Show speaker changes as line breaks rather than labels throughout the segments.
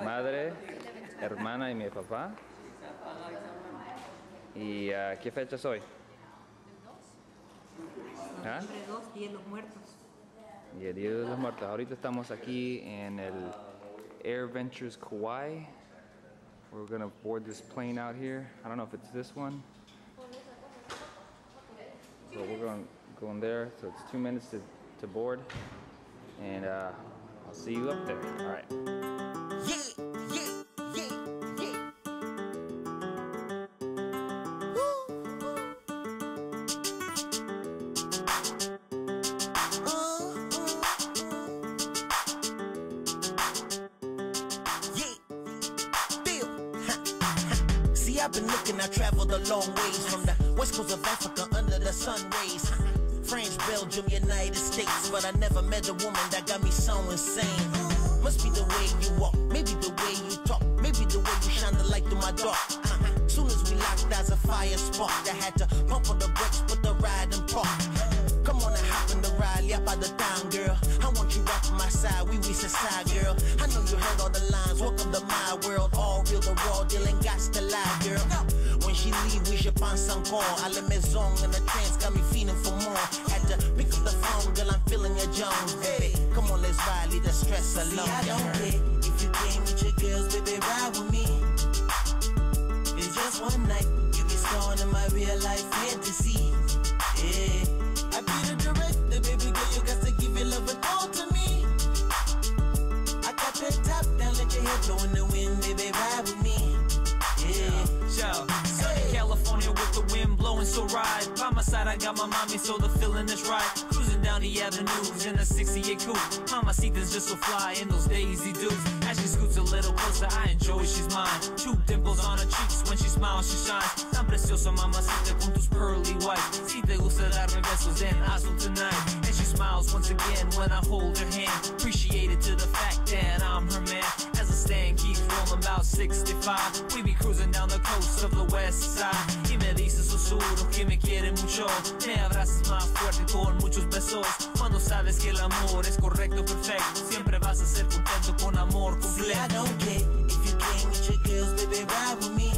madre, hermana y mi papá. ¿Y qué fecha es hoy? ¿Ah?
Entre 2, Día de los Muertos.
Y el Día de los Muertos. Ahorita estamos aquí en el Air Ventures Kauai. We're gonna board this plane out here. I don't know if it's this one. So we're going there. So it's 2 minutes to board. And I'll see you up there. All right.
I've been looking, I traveled a long ways from the west coast of Africa under the sun rays. France, Belgium, United States, but I never met a woman that got me so insane. Must be the way you walk, maybe the way you talk, maybe the way you shine the light through my dark. Soon as we locked eyes, a fire sparked. I had to pump on the brakes, put the ride in park. Come on and hop in the ride, yeah, by the town, girl. I want you right from my side, we side, girl. I know you heard all the lines, welcome to my world. All real, the raw deal ain't got to lie, girl. When she leave, we should find some call. I let me zone in the trance, got me feeling for more. Had to pick up the phone, girl, I'm feeling your Jones, baby. Come on, let's ride, leave the stress alone. See, I don't care if you came with your girls, baby, ride with me. It's just one night, you be scoring in my real life fantasy. Yeah. I be the director, baby girl, you got to give your love and all to me. I got that top down, let your hair blow in the wind, baby, ride with me. Yeah.
Sunny California with the wind blowing, so ride. By my side I got my mommy, so the feeling is right. Cruising down the avenues in a 68 coupe. Mamacita's just so fly in those Daisy Dukes. As she scoots a little closer, I enjoy she's mine. 2 dimples on her cheeks, when she smiles she shines. Tan preciosa mamacita con tus pearly whites. Si te gusta darme besos, then hazlo tonight. And she smiles once again when I hold her hand. Appreciated to the fact that I'm her man. As the stand keeps rolling about 65, we be cruising down the coast of the west side. Y me dice susurro que me quiere mucho. Me abrazas más fuerte con muchos besos. Cuando sabes que el amor es correcto, perfecto, siempre vas a ser contento con amor completo.
See, I don't care if you came with your girls, baby, ride with me.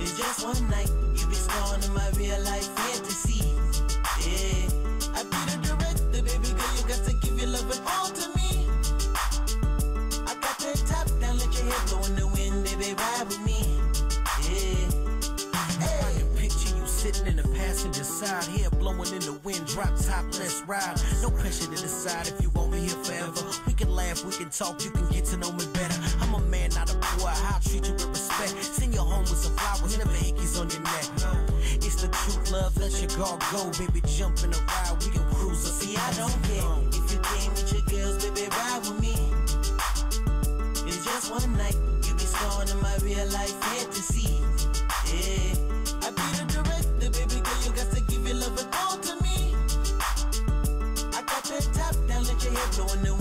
It's just one night, you be scoring in my real life fantasy. Yeah, I be the director, baby girl, you got to give your love and all to me. I got that top down, let your hair blow in the wind, baby, ride with me. Yeah. Hey. I can picture you sitting in the passenger side, hair blowing in the wind, drop top, let's ride. No pressure to decide if you want me here forever. We can laugh, we can talk, you can get to know me better. I'm a man, not a boy, I'll treat you with respect. Send you home with some flowers, never hickeys on your neck. It's the truth, love, let your guard go, baby, jump in the ride, we can cruise. See, I don't care if you came with your girls, baby, ride with me. It's just one night, you be scoring in my real life fantasy. Yeah, I be the director, baby girl, you got to give your love and all to me. I got that top down, let your hair blow in the